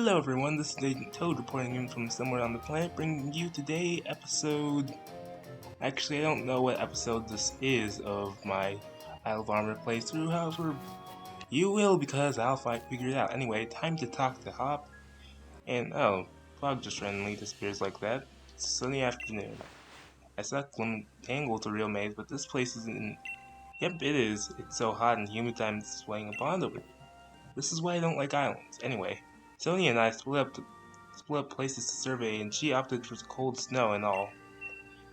Hello everyone, this is Agent Toad reporting in from somewhere on the planet, bringing you today episode... Actually, I don't know what episode this is of my Isle of Armor playthrough, however, you will because I'll figure it out. Anyway, time to talk to Hop, and oh, fog just randomly disappears like that. It's a sunny afternoon. I suck when Tangle's a real maze, but this place isn't... Yep, it is. It's so hot and humid I'm sweating a bond over it. This is why I don't like islands. Anyway, Sony and I split up places to survey, and she opted for cold snow and all.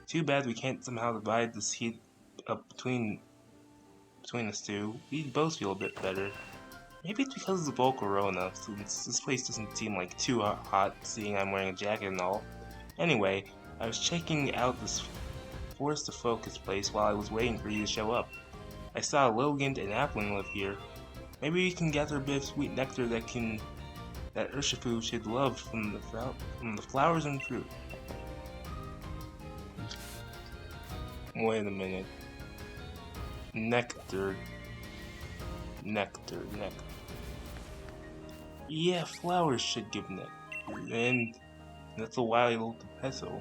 Too bad we can't somehow divide this heat up between us two. We both feel a bit better. Maybe it's because of the Volcarona, since this place doesn't seem like too hot, seeing I'm wearing a jacket and all. Anyway, I was checking out this Forest of Focus place while I was waiting for you to show up. I saw Lilligant and Appling live here. Maybe we can gather a bit of sweet nectar that Urshifu should love from the flowers and fruit. Wait a minute. Nectar. Yeah, flowers should give nectar, and that's a wild peso.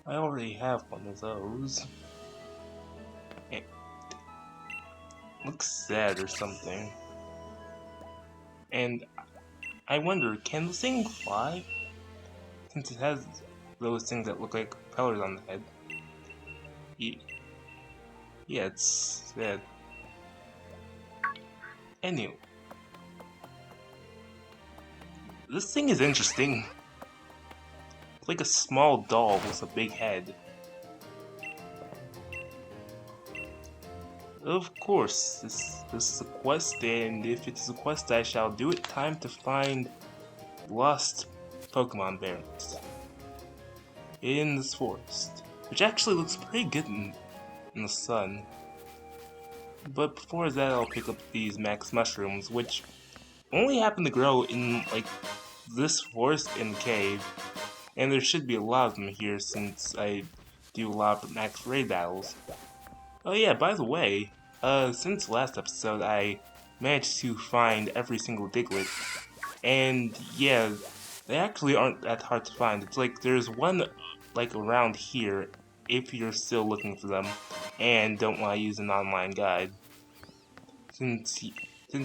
I already have one of those. It looks sad or something. And I wonder, can this thing fly? Since it has those things that look like propellers on the head. Yeah, it's sad. Anyway. This thing is interesting. It's like a small doll with a big head. Of course, this is a quest, and if it is a quest, I shall do it. Time to find lost Pokémon berries in this forest, which actually looks pretty good in the sun. But before that, I'll pick up these max mushrooms, which only happen to grow in like this forest and cave, and there should be a lot of them here since I do a lot of max raid battles. Oh yeah, by the way, since last episode I managed to find every single Diglett, and yeah, they actually aren't that hard to find. It's like there's one like around here if you're still looking for them and don't want to use an online guide. Since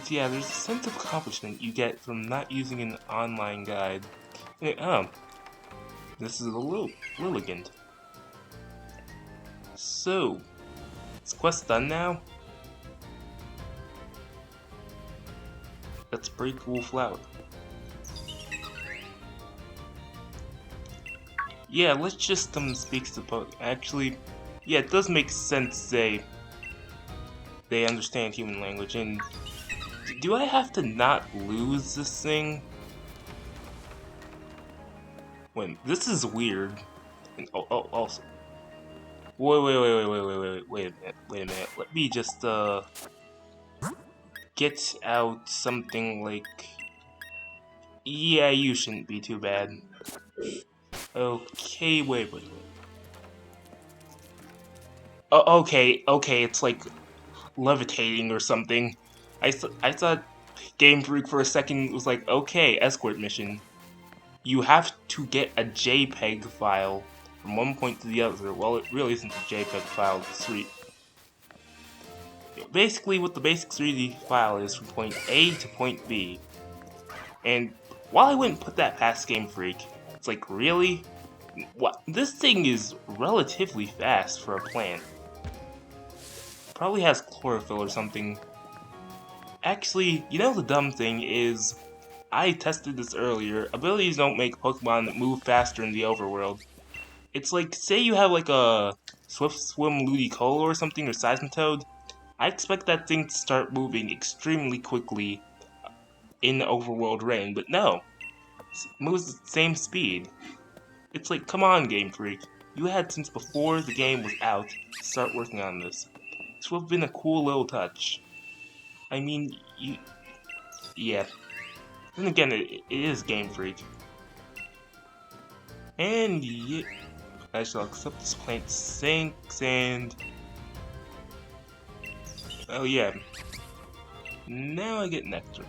yeah, there's a sense of accomplishment you get from not using an online guide. This is a Lilligant. So, is quest done now? That's a pretty cool flower. Yeah, let's just speak to the Actually, yeah, it does make sense they understand human language. And do I have to not lose this thing? Wait, this is weird. And also, wait a minute. Let me just get out something like. Yeah, you shouldn't be too bad. Okay, wait. Oh, okay, it's like levitating or something. I thought Game Freak for a second was like, okay, escort mission. You have to get a JPEG file from one point to the other. Well, it really isn't a JPEG file, it's basically what the basic 3D file is from point A to point B. And while I wouldn't put that past Game Freak, it's like, really? What? This thing is relatively fast for a plant. Probably has chlorophyll or something. Actually, you know the dumb thing is, I tested this earlier, abilities don't make Pokemon that move faster in the overworld. It's like, say you have like a Swift Swim Ludicolo or something, or Seismitoad, I expect that thing to start moving extremely quickly in the overworld rain, but no. It moves at the same speed. It's like, come on, Game Freak. You had since before the game was out to start working on this. This would have been a cool little touch. I mean, yeah. Then again, it is Game Freak. And yeah, I shall accept this plant sinks and... Oh yeah. Now I get nectar.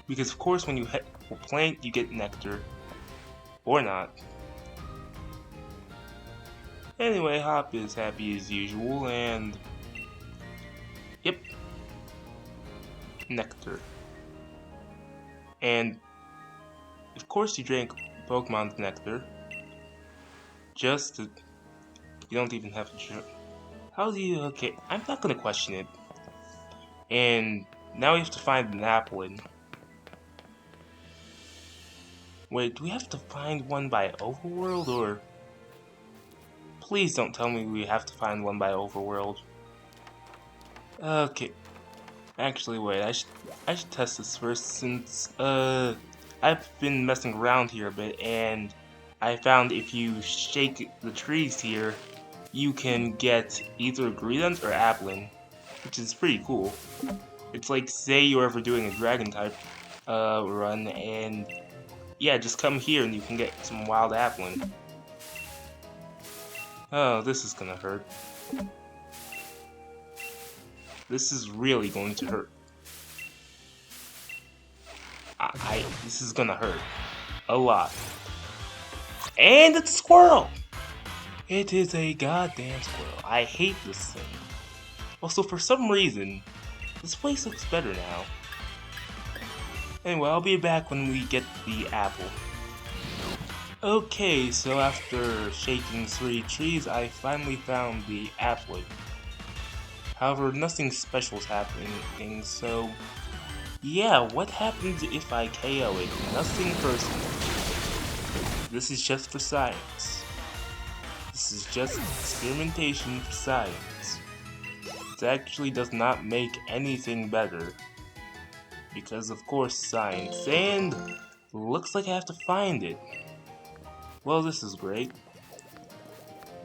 Because of course when you plant, you get nectar. Or not. Anyway, Hop is happy as usual, and... Yep. Nectar. And... Of course you drank Pokemon's nectar. Just to... You don't even have to drink. How do you... Okay, I'm not gonna question it. And... Now we have to find an Applin. Wait, do we have to find one by Overworld, or... Please don't tell me we have to find one by Overworld. Okay. Actually, wait, I should test this first, since, I've been messing around here a bit, and I found if you shake the trees here, you can get either Greedent or Applin, which is pretty cool. It's like, say you're ever doing a Dragon-type, run, and... Yeah, just come here and you can get some wild Applin. Oh, this is gonna hurt. This is really going to hurt. This is gonna hurt. A lot. And it's a squirrel! It is a goddamn squirrel. I hate this thing. Also, for some reason, this place looks better now. Anyway, I'll be back when we get the apple. Okay, so after shaking 3 trees, I finally found the Applin. However, nothing special is happening, so... Yeah, what happens if I KO it? Nothing personal. This is just for science. This is just experimentation for science. It actually does not make anything better. Because of course science, and looks like I have to find it. Well, this is great.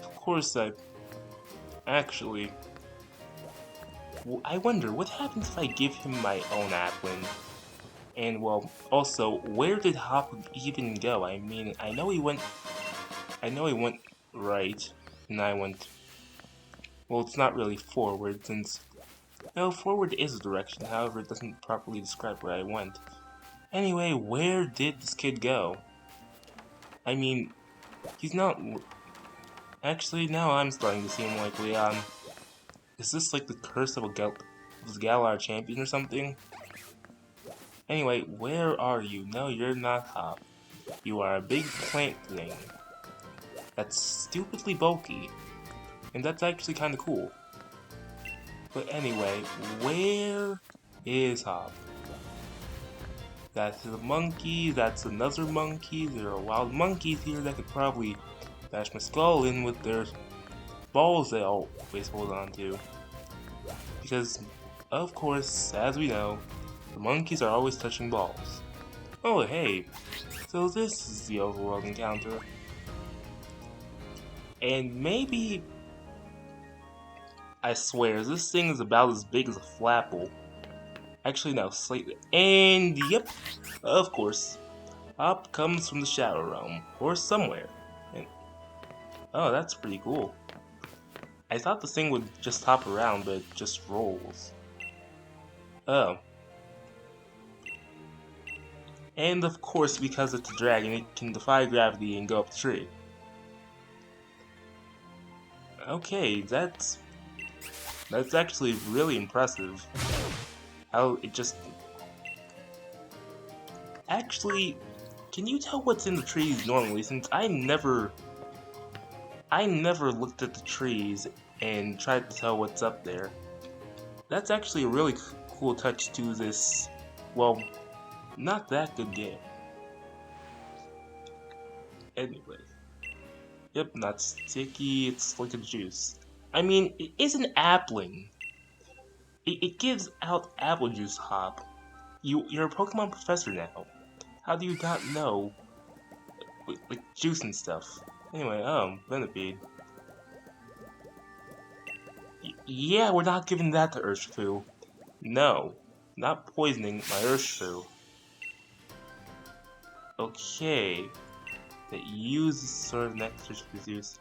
Of course I wonder what happens if I give him my own Applin. And well, also, where did Hop even go? I mean, I know he went right, and I went, well, it's not really forward, since no, forward is a direction, however, it doesn't properly describe where I went. Anyway, where did this kid go? I mean, he's not... Actually, now I'm starting to seem like Leon. Is this like the curse of Galar champion or something? Anyway, where are you? No, you're not Hop. You are a big plant thing. That's stupidly bulky. And that's actually kinda cool. But anyway, where is Hop? That's a monkey, that's another monkey, there are wild monkeys here that could probably bash my skull in with their balls they always hold on to. Because, of course, as we know, the monkeys are always touching balls. Oh hey, so this is the overworld encounter. And maybe... I swear, this thing is about as big as a flapple. Actually, no, slightly. And yep, of course, Hop comes from the Shadow Realm, or somewhere. And, oh, that's pretty cool. I thought the thing would just hop around, but it just rolls. Oh. And of course, because it's a dragon, it can defy gravity and go up the tree. Okay, that's actually really impressive. How it just... Actually, can you tell what's in the trees normally, since I never looked at the trees and tried to tell what's up there. That's actually a really cool touch to this, well, not that good game. Anyway. Yep, not sticky, it's like a juice. I mean, it is an Applin. It gives out apple juice, Hop. You're a Pokemon professor now. How do you not know, like juice and stuff? Anyway, Venipede. Yeah, we're not giving that to Urshifu. No, not poisoning my Urshifu. Okay, that uses sort of nectar to produce.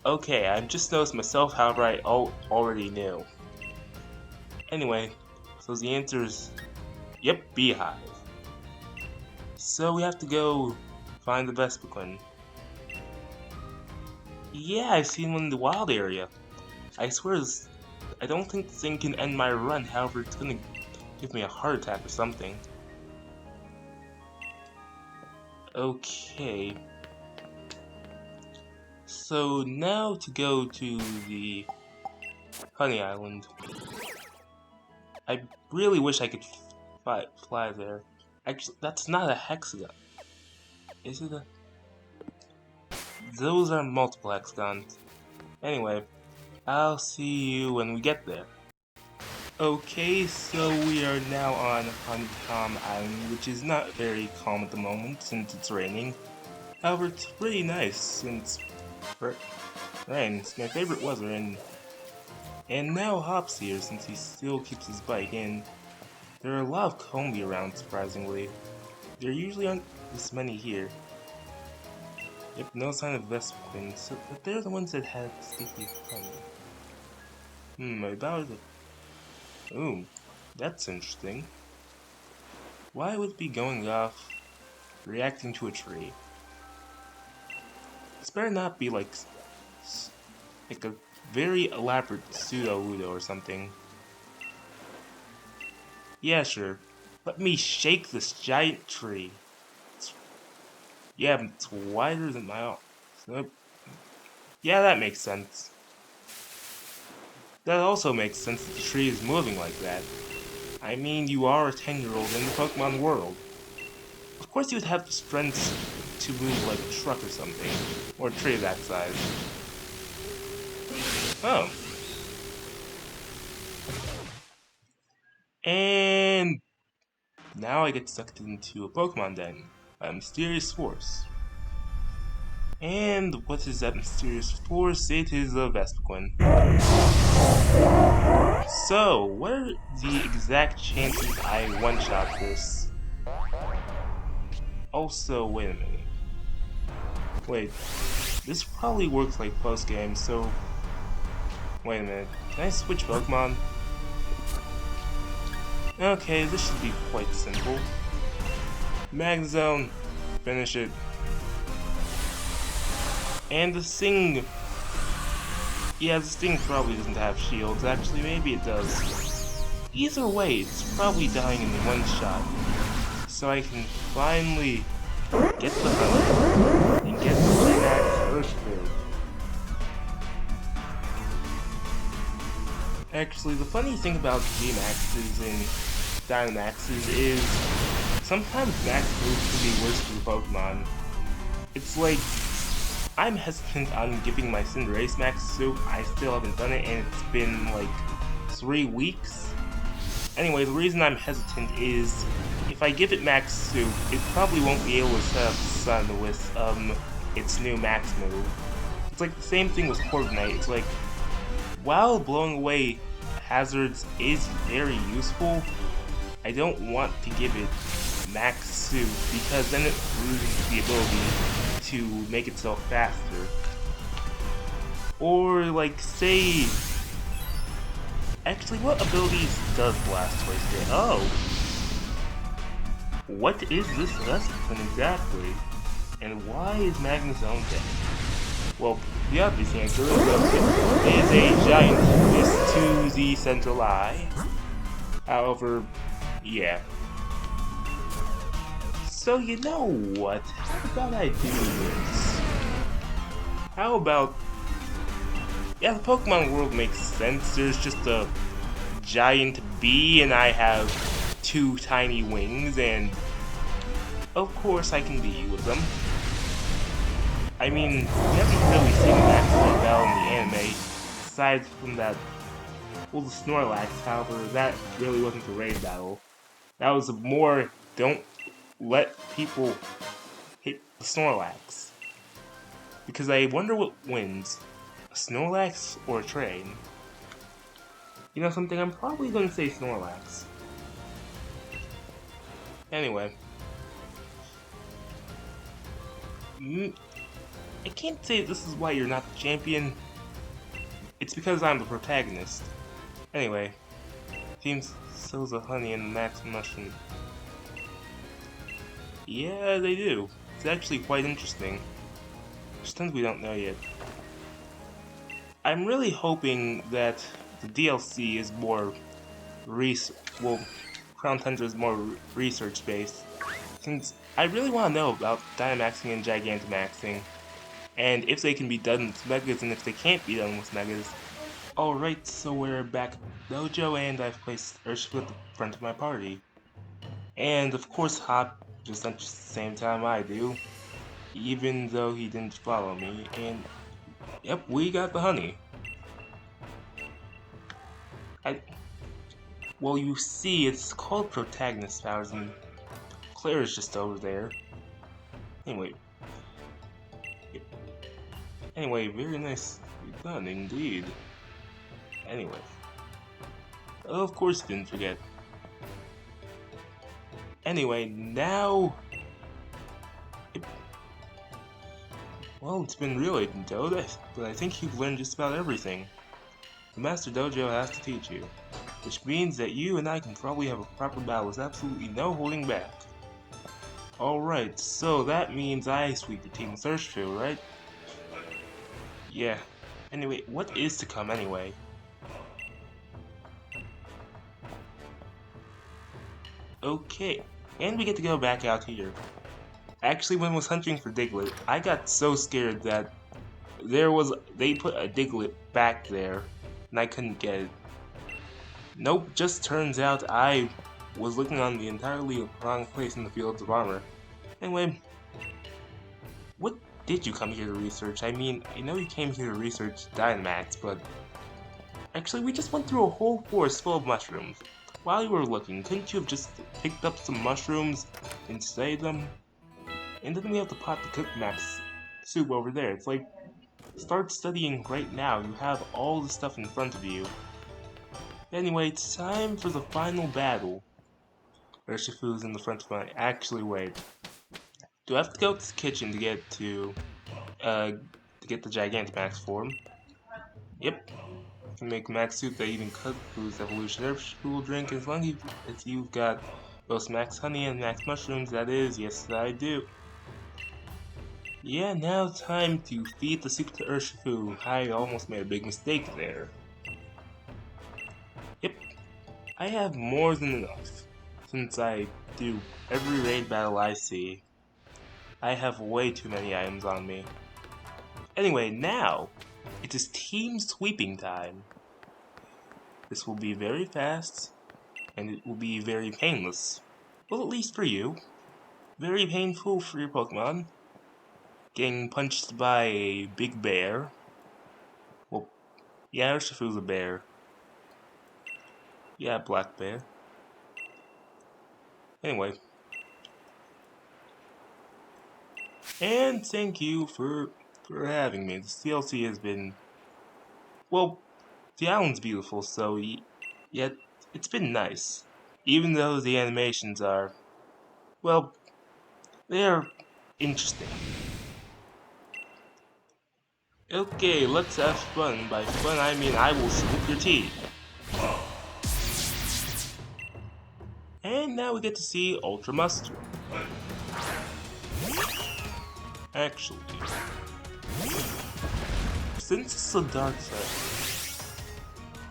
Okay, I've just noticed myself, however I already knew. Anyway, So the answer is, yep, beehive. So we have to go find the Vespiquen. Yeah, I've seen one in the wild area. I swear, I don't think the thing can end my run, however, it's gonna give me a heart attack or something. Okay. So now to go to the Honey Island. I really wish I could fly there. Actually, that's not a hexagon. Is it a... Those are multiple hexagons. Anyway, I'll see you when we get there. Okay, so we are now on Honeycomb Island, which is not very calm at the moment since it's raining. However, it's pretty nice since it rains. My favorite weather, and now Hop's here since he still keeps his bike, and there are a lot of Combi around, surprisingly. There usually aren't this many here. Yep, no sign of Vespiquen, so but they're the ones that had sticky honey. About it. Ooh, that's interesting. Why would it be going off, reacting to a tree? This better not be like a very elaborate pseudo-Udo or something. Yeah, sure. Let me shake this giant tree. Yeah, it's wider than my arm. So, yeah, that makes sense. That also makes sense that the tree is moving like that. I mean, you are a 10-year-old in the Pokemon world. Of course you would have the strength to move like a truck or something. Or a tree that size. Oh. And now I get sucked into a Pokemon den. A mysterious force. And what is that mysterious force? It is a Vespiquen. So, what are the exact chances I one-shot this? Also, wait a minute. Wait, this probably works like post-game, so... Wait a minute, can I switch Pokemon? Okay, this should be quite simple. Magnezone, finish it. And the Sting... Yeah, the Sting probably doesn't have shields, actually, maybe it does. Either way, it's probably dying in one shot. So I can finally get the honey and get the Max Earthquake. Actually, the funny thing about G-Maxes and Dynamaxes is sometimes Max moves can be worse for the Pokemon. It's like, I'm hesitant on giving my Cinderace Max Soup. I still haven't done it, and it's been like 3 weeks. Anyway, the reason I'm hesitant is if I give it Max Soup, it probably won't be able to set up Sun with its new Max move. It's like the same thing with Corviknight. It's like, while blowing away hazards is very useful, I don't want to give it Max Soup because then it loses the ability to make itself faster. Or like, say... Actually, what abilities does Blastoise get? Oh! What is this Vespiquen exactly? And why is Magnezone dead? Well, the obvious answer is a giant twist to the central eye. However, yeah. So you know what? How about I do this? How about... Yeah, the Pokemon world makes sense. There's just a giant bee and I have 2 tiny wings and... Of course I can bee with them. I mean, we haven't really seen Maximum Battle in the anime, aside from that, well, the Snorlax, however, that really wasn't a raid battle. That was a more, don't let people hit the Snorlax. Because I wonder what wins, a Snorlax or a train? You know something, I'm probably going to say Snorlax. Anyway. I can't say this is why you're not the champion. It's because I'm the protagonist. Anyway, Team sells a honey and max mushroom. Yeah, they do. It's actually quite interesting. There's tons we don't know yet. I'm really hoping that the DLC is more Crown Tundra is more research based. Since I really want to know about Dynamaxing and Gigantamaxing, and if they can be done with Megas, and if they can't be done with Megas. Alright, so we're back at Dojo, and I've placed Urshifu at the front of my party. And of course Hop just enters at the same time I do, even though he didn't follow me, and yep, we got the honey. Well, you see, it's called Protagonist Powers, and Claire is just over there. Anyway. Anyway, very nice done indeed. Anyway. Of course, didn't forget. Anyway, now... Well, it's been really Dodo, but I think you've learned just about everything. The Master Dojo has to teach you. Which means that you and I can probably have a proper battle with absolutely no holding back. Alright, so that means I sweep your team with Urshifu, right? Yeah. Anyway, what is to come anyway? Okay, and we get to go back out here. Actually, when I was hunting for Diglett, I got so scared that they put a Diglett back there, and I couldn't get it. Nope, just turns out I was looking on the entirely wrong place in the fields of armor. Anyway, what did you come here to research? I mean, I know you came here to research Dynamax, but actually we just went through a whole forest full of mushrooms. While you were looking, couldn't you have just picked up some mushrooms and studied them? And then we have the pot to cook Max soup over there. It's like, start studying right now. You have all the stuff in front of you. Anyway, it's time for the final battle. Urshifu's in the front of my... Actually, wait. Do I have to go to the kitchen to get the Gigantamax form? Yep. Can make max soup that even cook foods evolution. Urshifu will drink as long as you've got both max honey and max mushrooms, that is. Yes, I do. Yeah, now time to feed the soup to Urshifu. I almost made a big mistake there. Yep. I have more than enough. Since I do every raid battle I see, I have way too many items on me. Anyway, now, it is team sweeping time. This will be very fast, and it will be very painless. Well, at least for you. Very painful for your Pokemon. Getting punched by a big bear. Well, yeah, Urshifu's a bear. Yeah, black bear. Anyway. And thank you for having me. This DLC has been... Well, the island's beautiful, so yet it's been nice. Even though the animations are... Well, they're interesting. Okay, let's have fun. By fun, I mean I will scoop your teeth. And now we get to see Ultra Mustard. Actually, since it's a dark side.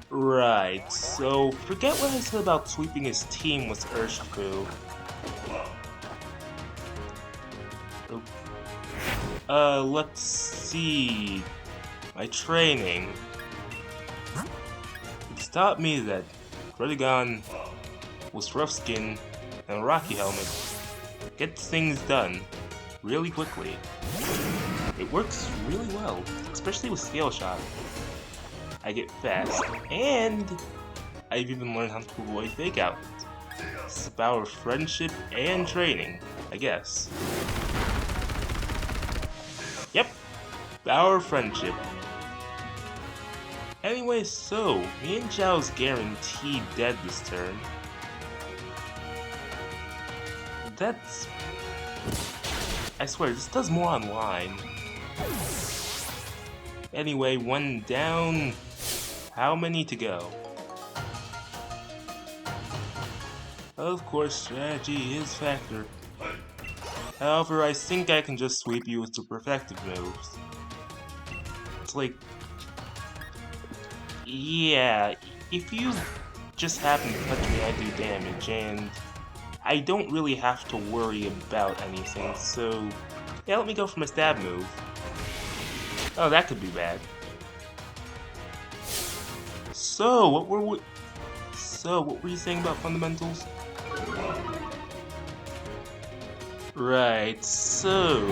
Right, so forget what I said about sweeping his team with Urshifu. Let's see. My training. It's taught me that Redigon with Rough Skin and a Rocky Helmet gets things done really quickly. It works really well, especially with Scale Shot. I get fast, and I've even learned how to avoid Fake Out. It's the power of friendship and training, I guess. Yep, power of friendship. Anyway, so, me and Zhao's guaranteed dead this turn. That's... I swear, this does more online. Anyway, one down. How many to go? Of course, strategy is factor. However, I think I can just sweep you with the perfective moves. It's like, yeah, if you just happen to touch me, I do damage, and I don't really have to worry about anything, so yeah, let me go for my stab move. Oh, that could be bad. So, what were you saying about fundamentals? Right, so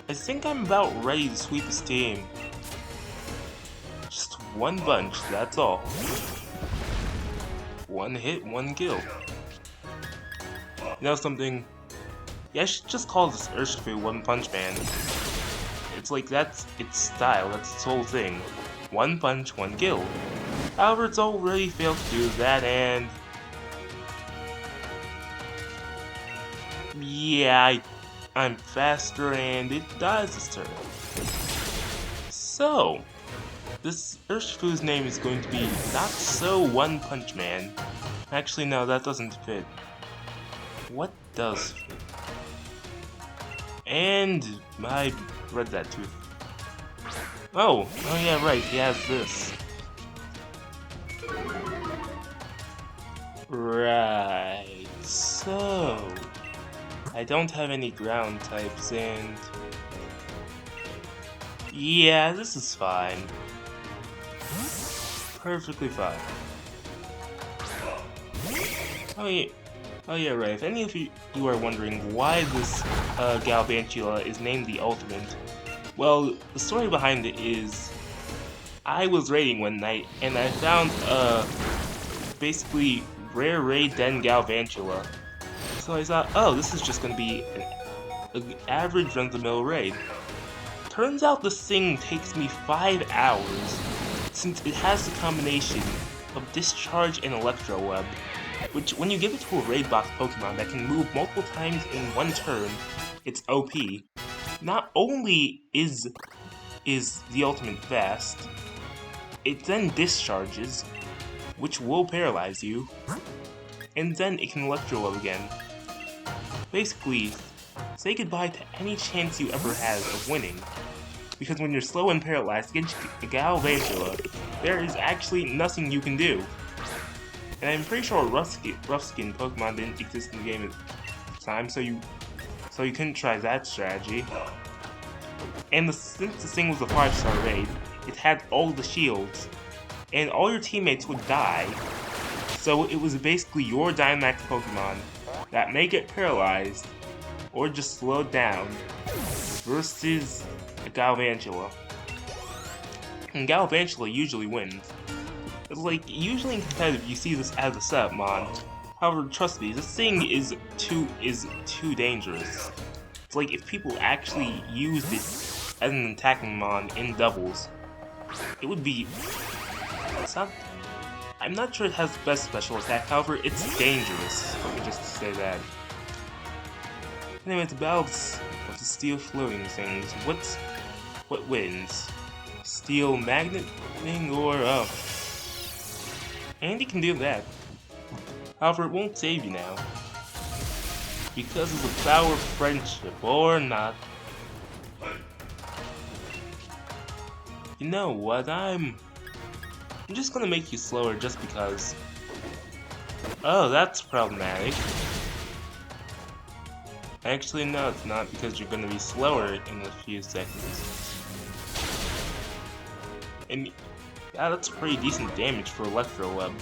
I think I'm about ready to sweep this team. Just one bunch, that's all. One hit, one kill. You know something? Yeah, I should just call this Urshifu One Punch Man. It's like that's its style, that's its whole thing. One punch, one kill. However, it's already failed to do that, and yeah, I'm faster, and it dies this turn. So, this Urshifu's name is going to be Not So One Punch Man. Actually, no, that doesn't fit. What does fit? And I read that too. Oh yeah, right, he has this. Right, so I don't have any ground types, and yeah, this is fine. Perfectly fine. Oh yeah, right. If any of you are wondering why this Galvantula is named the Ultimate, well, the story behind it is I was raiding one night and I found basically rare raid Den Galvantula. So I thought, oh, this is just gonna be an average run-of-the-mill raid. Turns out this thing takes me 5 hours, since it has the combination of Discharge and Electro Web, which when you give it to a raid box Pokemon that can move multiple times in one turn, it's OP. Not only is the ultimate fast, it then discharges, which will paralyze you, and then it can Electro Web again. Basically, say goodbye to any chance you ever had of winning, because when you're slow and paralyzed against a Galvantula, there is actually nothing you can do. And I'm pretty sure rough skin Pokemon didn't exist in the game at the time, so you couldn't try that strategy. And since this thing was a 5-star raid, it had all the shields, and all your teammates would die. So it was basically your Dynamax Pokemon that may get paralyzed or just slowed down versus a Galvantula. And Galvantula usually wins. It's like, usually in competitive you see this as a setup mon. However, trust me, this thing is too dangerous. It's like if people actually used it as an attacking mon in doubles, it would be... I'm not sure it has the best special attack, however, it's dangerous. Let me just say that. Anyway, it's about the steel floating things. What wins? Steel magnet thing or Andy can do that. However, it won't save you now. Because of the power of friendship, or not. You know what, I'm just gonna make you slower just because. Oh, that's problematic. Actually, no, it's not, because you're gonna be slower in a few seconds. And yeah, that's pretty decent damage for Electro Web.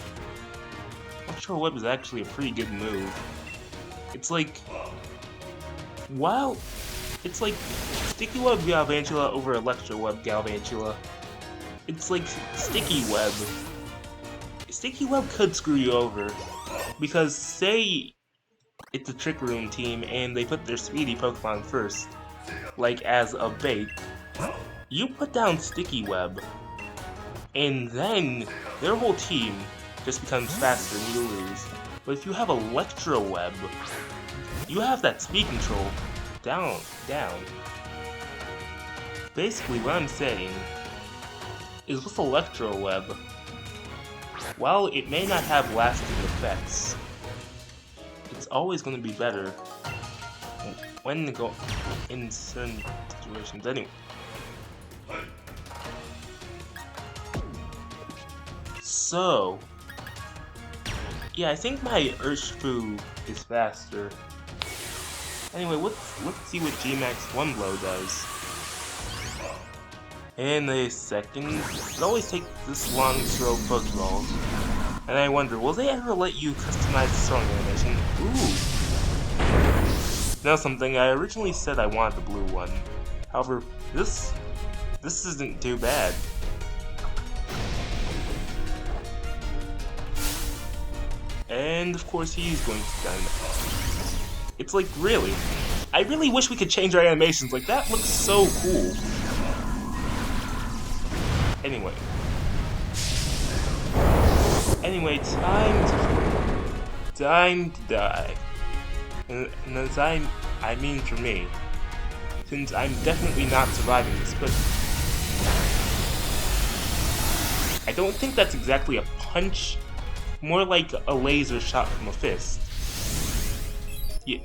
Electro Web is actually a pretty good move. It's like, it's like Sticky Web Galvantula over Electro Web Galvantula. It's like Sticky Web. Sticky Web could screw you over, because say it's a Trick Room team and they put their speedy Pokemon first, like as a bait, you put down Sticky Web, and then their whole team just becomes faster and you lose. But if you have Electro Web, you have that speed control down. Basically what I'm saying is with Electro Web, while it may not have lasting effects, it's always going to be better when to go in certain situations. Anyway, so yeah, I think my Urshifu is faster. Anyway, let's see what G-Max One Blow does. In a second, it always takes this long to throw Pokeballs. And I wonder, will they ever let you customize the throwing animation? Ooh! Now something, I originally said I wanted the blue one. However, this isn't too bad. And of course he's going to die. It's like, really? I really wish we could change our animations, like that looks so cool. Anyway, time to die. And as I mean for me, since I'm definitely not surviving this, but I don't think that's exactly a punch, more like a laser shot from a fist. Yeah,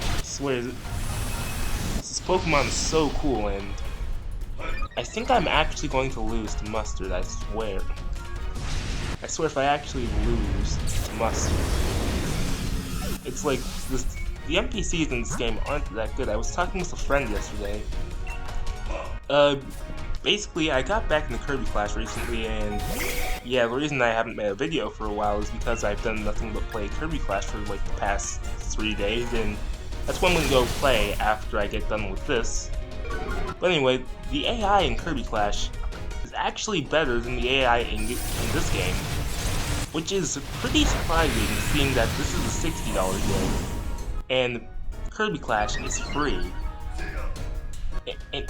I swear, this Pokemon is so cool, and I think I'm actually going to lose to Mustard, I swear. I swear if I actually lose to Mustard. It's like, the NPCs in this game aren't that good. I was talking with a friend yesterday. Basically, I got back into Kirby Clash recently, and yeah, the reason I haven't made a video for a while is because I've done nothing but play Kirby Clash for like the past 3 days, and that's when I'm gonna go play after I get done with this. But anyway, the AI in Kirby Clash is actually better than the AI in this game, which is pretty surprising seeing that this is a $60 game, and Kirby Clash is free. And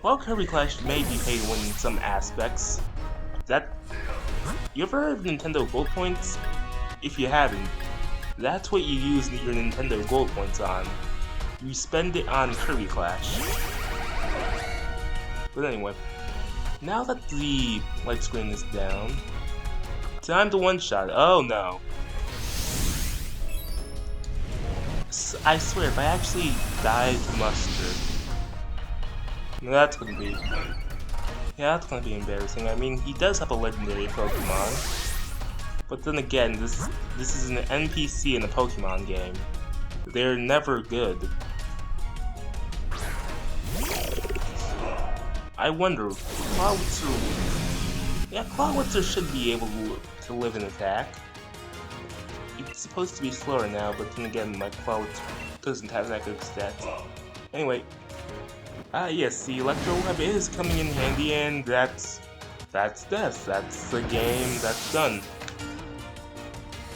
while Kirby Clash may be pay to win in some aspects, you ever heard of Nintendo Gold Points? If you haven't, that's what you use your Nintendo Gold Points on. You spend it on Kirby Clash. But anyway, now that the light screen is down, time to one-shot. Oh no. I swear, if I actually die to Mustard, that's gonna be embarrassing. I mean, he does have a legendary Pokemon, but then again, this is an NPC in a Pokemon game. They're never good. I wonder, Clawitzer should be able to live and attack. It's supposed to be slower now, but then again, my Clawitzer doesn't have that good stats. Anyway, yes, the Electro Web is coming in handy, and that's death. That's the game, that's done.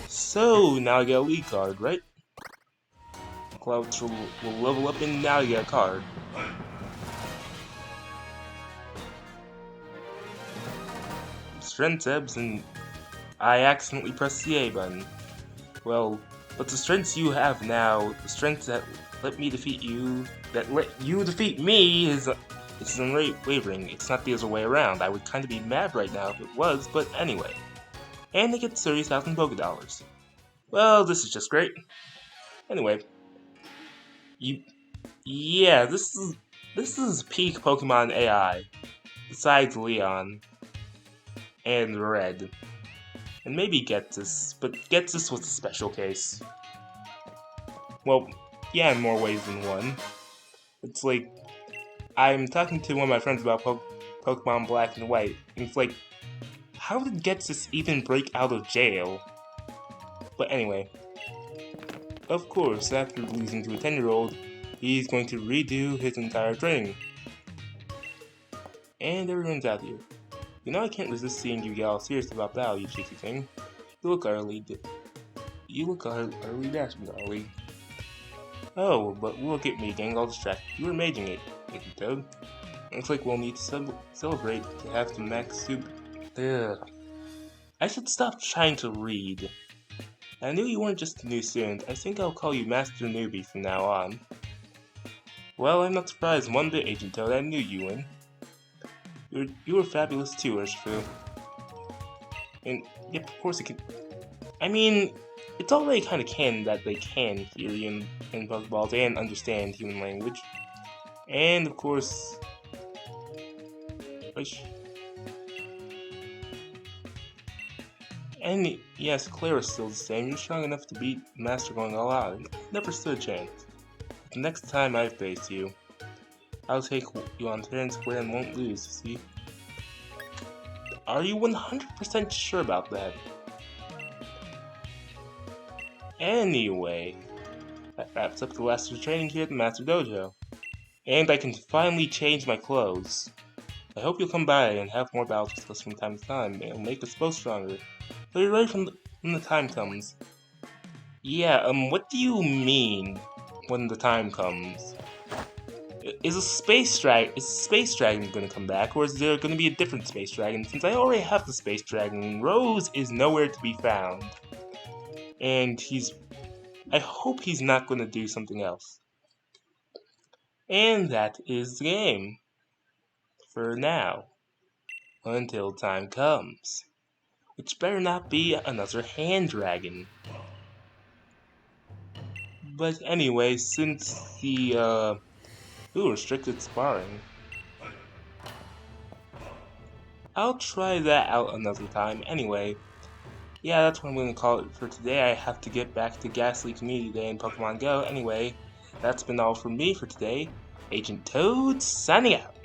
So, now I get a lead card, right? Clawitzer will level up, and now you get a card. Strength ebbs, and I accidentally pressed the A button. Well, but the strengths you have now, the strengths that let you defeat me is unwavering. It's not the other way around. I would kind of be mad right now if it was, but anyway. And they get 30,000 Pokédollars. Well, this is just great. Anyway, yeah, this is peak Pokemon AI. Besides Leon and Red, and maybe Getsis, but Getsis was a special case. Well, yeah, in more ways than one. It's like, I'm talking to one of my friends about Pokemon Black and White, and it's like, how did Getsis even break out of jail? But anyway, of course, after losing to a 10-year-old, he's going to redo his entire training. And everyone's out here. You know I can't resist seeing you get all serious about that, you cheeky thing. You look utterly dashing, darling. Oh, but look at me getting all distracted. You were making it, Mickey Toad. Looks like we'll need to celebrate to have some max soup. Ugh. I should stop trying to read. I knew you weren't just a new student. I think I'll call you Master Newbie from now on. Well, I'm not surprised one bit, Agent Toad. I knew you would. You were fabulous too, Urshifu. And Yep, of course it can. I mean, it's already kind of canon that they can hear you in Pokeballs and understand human language. And of course, and yes, Clara's still the same. You're strong enough to beat Master going all out. Never stood a chance. The next time I face you, I'll take you on fair and square and won't lose, see? Are you 100% sure about that? Anyway, that wraps up the last of the training here at the Master Dojo. And I can finally change my clothes. I hope you'll come by and have more battles with us from time to time. It'll make us both stronger. So you're ready when the time comes. Yeah, what do you mean when the time comes? Is a space dragon gonna come back, or is there gonna be a different space dragon? Since I already have the space dragon, Rose is nowhere to be found. And I hope he's not gonna do something else. And that is the game. For now. Until time comes. Which better not be another hand dragon. But anyway, since the, restricted sparring. I'll try that out another time. Anyway, yeah, that's what I'm going to call it for today. I have to get back to Ghastly Community Day in Pokemon Go. Anyway, that's been all from me for today. Agent Toad signing out.